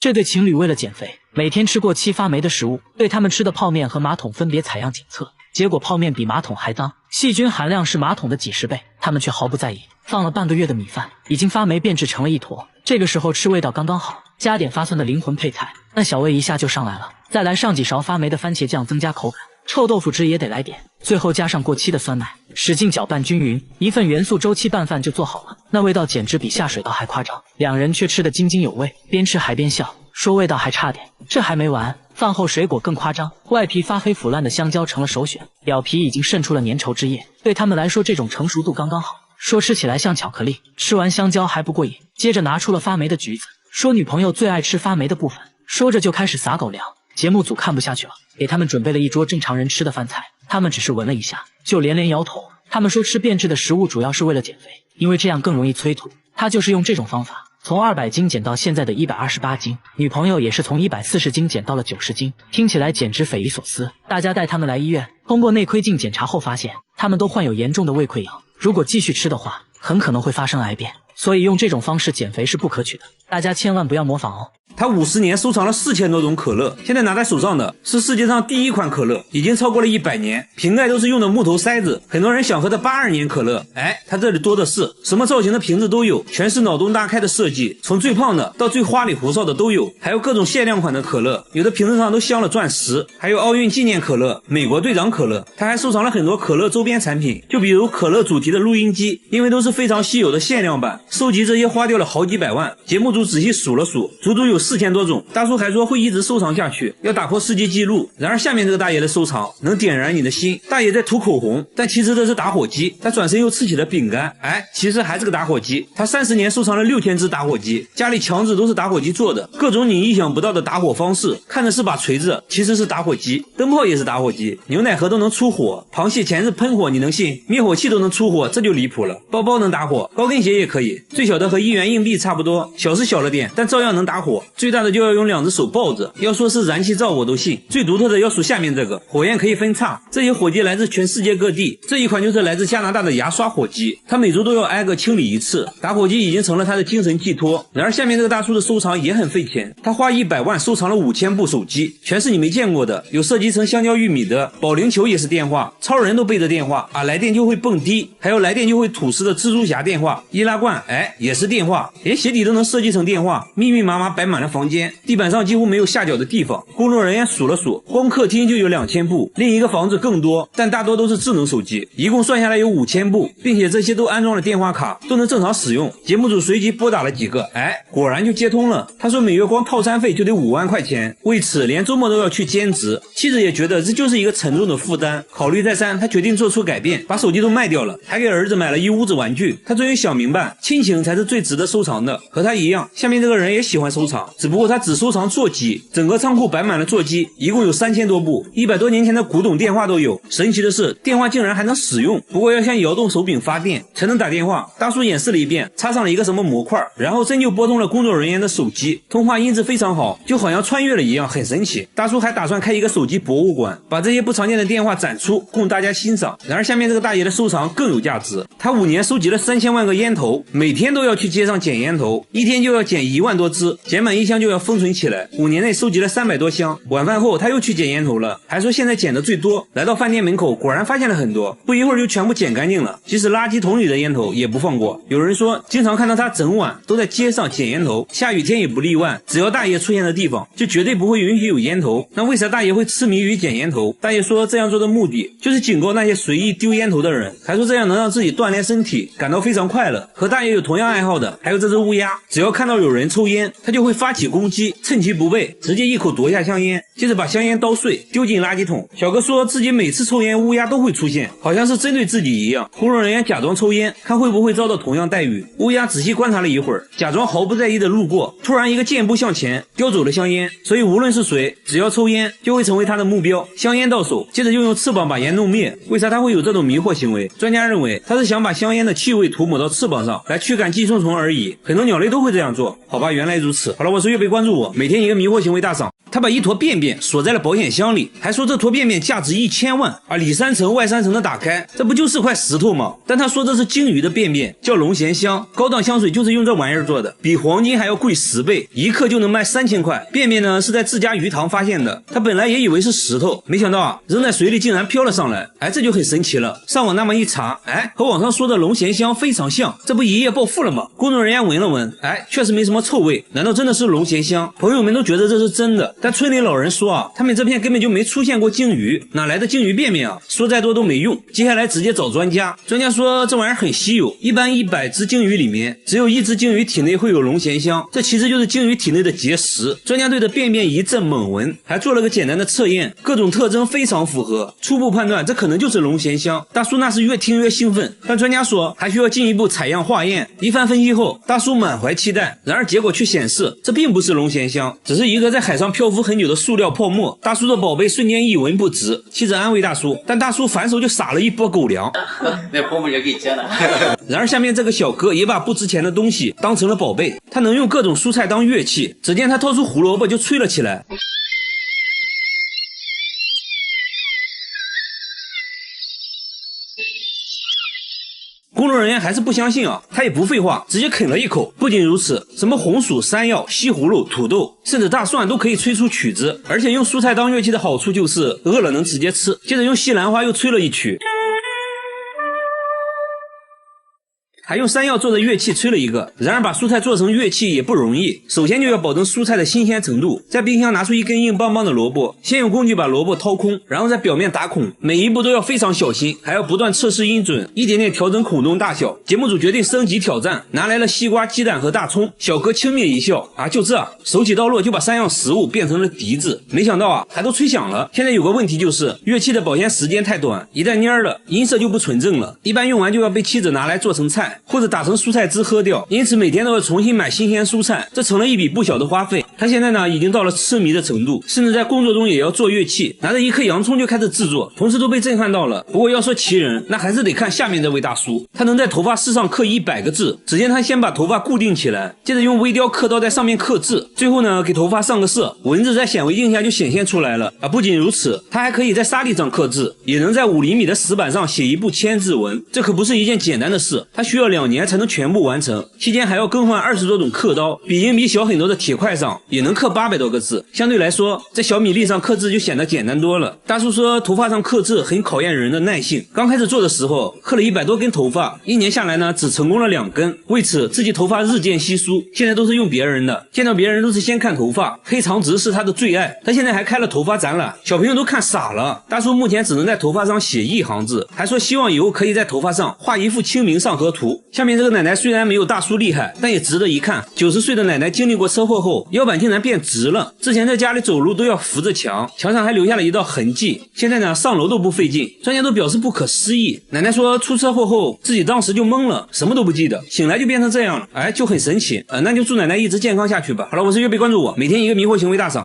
这对情侣为了减肥，每天吃过期发霉的食物，对他们吃的泡面和马桶分别采样检测，结果泡面比马桶还脏，细菌含量是马桶的几10倍，他们却毫不在意。放了半个月的米饭已经发霉变质成了一坨，这个时候吃味道刚刚好，加点发酸的灵魂配菜，那小味一下就上来了。再来上几勺发霉的番茄酱增加口感，臭豆腐汁也得来点，最后加上过期的酸奶，使劲搅拌均匀，一份元素周期拌饭就做好了。那味道简直比下水道还夸张，两人却吃得津津有味，边吃还边笑，说味道还差点。这还没完，饭后水果更夸张，外皮发黑腐烂的香蕉成了首选，表皮已经渗出了粘稠汁液，对他们来说这种成熟度刚刚好，说吃起来像巧克力。吃完香蕉还不过瘾，接着拿出了发霉的橘子，说女朋友最爱吃发霉的部分，说着就开始撒狗粮。节目组看不下去了，给他们准备了一桌正常人吃的饭菜，他们只是闻了一下就连连摇头。他们说吃变质的食物主要是为了减肥，因为这样更容易催吐。他就是用这种方法从200斤减到现在的128斤，女朋友也是从140斤减到了90斤，听起来简直匪夷所思。大家带他们来医院，通过内窥镜检查后发现，他们都患有严重的胃溃疡，如果继续吃的话，很可能会发生癌变，所以用这种方式减肥是不可取的，大家千万不要模仿哦。他50年收藏了4000多种可乐，现在拿在手上的是世界上第一款可乐，已经超过了100年，瓶盖都是用的木头塞子。很多人想喝的82年可乐，他这里多的是，什么造型的瓶子都有，全是脑洞大开的设计，从最胖的到最花里胡哨的都有，还有各种限量款的可乐，有的瓶子上都镶了钻石，还有奥运纪念可乐、美国队长可乐。他还收藏了很多可乐周边产品，就比如可乐主题的录音机，因为都是非常稀有的限量版，收集这些花掉了好几百万。节目组仔细数了数，足足有4000多种。大叔还说会一直收藏下去，要打破世界纪录。然而下面这个大爷的收藏能点燃你的心，大爷在涂口红，但其实这是打火机。他转身又吃起了饼干，其实还是个打火机。他30年收藏了6000只打火机，家里墙纸都是打火机做的，各种你意想不到的打火方式，看着是把锤子，其实是打火机。灯泡也是打火机，牛奶盒都能出火，螃蟹钳子喷火你能信？灭火器都能出火，这就离谱了。包包能打火，高跟鞋也可以，最小的和1元硬币差不多，小是小了点，但照样能打火。最大的就要用2只手抱着，要说是燃气灶我都信。最独特的要数下面这个，火焰可以分叉，这些火机来自全世界各地，这一款就是来自加拿大的牙刷火机，他每周都要挨个清理一次，打火机已经成了他的精神寄托。然而下面这个大叔的收藏也很费钱，他花100万收藏了5000部手机，全是你没见过的，有设计成香蕉玉米的，保龄球也是电话，超人都背着电话来电就会蹦迪，还有来电就会吐丝的蜘蛛侠电话，易拉罐也是电话，连鞋底都能设计成电话，密密麻麻摆满了房间，地板上几乎没有下脚的地方。工作人员数了数，光客厅就有2000部，另一个房子更多，但大多都是智能手机，一共算下来有5000部，并且这些都安装了电话卡，都能正常使用。节目组随即拨打了几个，果然就接通了。他说每月光套餐费就得5万块钱，为此连周末都要去兼职。妻子也觉得这就是一个沉重的负担，考虑再三，他决定做出改变，把手机都卖掉了，还给儿子买了一屋子玩具。他终于想明白，亲情才是最值得收藏的。和他一样，下面这个人也喜欢收藏，只不过他只收藏座机，整个仓库摆满了座机，一共有3000多部，100多年前的古董电话都有。神奇的是，电话竟然还能使用，不过要像摇动手柄发电才能打电话。大叔演示了一遍，插上了一个什么模块，然后真就拨通了工作人员的手机，通话音质非常好，就好像穿越了一样，很神奇。大叔还打算开一个手机博物馆，把这些不常见的电话展出，供大家欣赏。然而下面这个大爷的收藏更有价值，他5年收集了3000万个烟头，每天都要去街上捡烟头，一天就要捡1万多支，捡满1箱就要封存起来。5年内收集了300多箱。晚饭后他又去捡烟头了，还说现在捡的最多。来到饭店门口，果然发现了很多，不一会儿就全部捡干净了，即使垃圾桶里的烟头也不放过。有人说经常看到他整晚都在街上捡烟头，下雨天也不例外，只要大爷出现的地方就绝对不会允许有烟头。那为啥大爷会痴迷于捡烟头？大爷说这样做的目的就是警告那些随意丢烟头的人，还说这样能让自己锻炼身体，感到非常快乐。和大爷有同样爱好的还有这只乌鸦，只要看到有人抽烟，他就会发起攻击，趁其不备直接一口夺下香烟，接着把香烟捣碎丢进垃圾桶。小哥说自己每次抽烟乌鸦都会出现，好像是针对自己一样。工作人员假装抽烟，看会不会遭到同样待遇。乌鸦仔细观察了一会儿，假装毫不在意的路过，突然一个箭步向前叼走了香烟，所以无论是谁只要抽烟就会成为他的目标。香烟到手，接着就用翅膀把烟弄灭。为啥他会有这种迷惑行为？专家认为他是想把香烟的气味涂抹到翅膀上来驱赶寄生虫而已，很多鸟类都会这样做。好吧，原来如此。好了，我是月贝，关注我，每天一个迷惑行为大赏。他把一坨便便锁在了保险箱里，还说这坨便便价值1000万，里3层外3层的打开，这不就是块石头吗？但他说这是鲸鱼的便便，叫龙涎香，高档香水就是用这玩意儿做的，比黄金还要贵10倍，一克就能卖3000块。便便呢是在自家鱼塘发现的，他本来也以为是石头，没想到扔在水里竟然飘了上来，这就很神奇了。上网那么一查，和网上说的龙涎香非常像，这不一夜暴富了吗？工作人员闻了闻，确实没什么臭味，难道真的是龙涎香？朋友们都觉得这是真的，但村里老人说他们这片根本就没出现过鲸鱼，哪来的鲸鱼便便说再多都没用。接下来直接找专家，专家说这玩意儿很稀有，一般100只鲸鱼里面只有1只鲸鱼体内会有龙涎香，这其实就是鲸鱼体内的结石。专家对着便便一阵猛闻，还做了个简单的测验，各种特征非常符合，初步判断这可能就是龙涎香。大叔那是越听越兴奋，但专家说还需要进一步采样化验。一番分析后，大叔满怀期待，然而结果却显示这并不是龙涎香，只是一个在海上漂浮很久的塑料泡沫。大叔的宝贝瞬间一文不值，妻子安慰大叔，但大叔反手就撒了一波狗粮，那泡沫就给接了。然而下面这个小哥也把不值钱的东西当成了宝贝，他能用各种蔬菜当乐器，只见他掏出胡萝卜就吹了起来。工作人员还是不相信他也不废话，直接啃了一口。不仅如此，什么红薯、山药、西葫芦、土豆，甚至大蒜都可以吹出曲子，而且用蔬菜当乐器的好处就是饿了能直接吃。接着用西兰花又吹了一曲，还用山药做的乐器吹了一个。然而把蔬菜做成乐器也不容易，首先就要保证蔬菜的新鲜程度。在冰箱拿出一根硬邦邦的萝卜，先用工具把萝卜掏空，然后在表面打孔，每一步都要非常小心，还要不断测试音准，一点点调整孔洞大小。节目组决定升级挑战，拿来了西瓜、鸡蛋和大葱。小哥轻蔑一笑，就这，手起刀落就把3样食物变成了笛子。没想到还都吹响了。现在有个问题就是乐器的保鲜时间太短，一旦蔫了，音色就不纯正了，一般用完就要被妻子拿来做成菜，或者打成蔬菜汁喝掉，因此每天都要重新买新鲜蔬菜，这成了一笔不小的花费。他现在呢已经到了痴迷的程度，甚至在工作中也要做乐器，拿着一颗洋葱就开始制作，同事都被震撼到了。不过要说奇人，那还是得看下面这位大叔，他能在头发丝上刻100个字。只见他先把头发固定起来，接着用微雕刻刀在上面刻字，最后呢给头发上个色，文字在显微镜下就显现出来了。不仅如此，他还可以在沙粒上刻字，也能在5厘米的石板上写一部千字文，这可不是一件简单的事，他需要2年才能全部完成，期间还要更换20多种刻刀，比硬币小很多的铁块上也能刻800多个字，相对来说在小米粒上刻字就显得简单多了。大叔说头发上刻字很考验人的耐性，刚开始做的时候刻了100多根头发，1年下来呢只成功了2根，为此自己头发日渐稀疏，现在都是用别人的，见到别人都是先看头发，黑长直是他的最爱。他现在还开了头发展览，小朋友都看傻了。大叔目前只能在头发上写1行字，还说希望以后可以在头发上画一幅清明上河图。下面这个奶奶虽然没有大叔厉害，但也值得一看。90岁的奶奶经历过车祸后，腰板竟然变直了，之前在家里走路都要扶着墙，墙上还留下了一道痕迹，现在呢上楼都不费劲。专家都表示不可思议。奶奶说出车祸后自己当时就懵了，什么都不记得，醒来就变成这样了，就很神奇。那就祝奶奶一直健康下去吧。好了，我是月贝，关注我，每天一个迷惑行为大赏。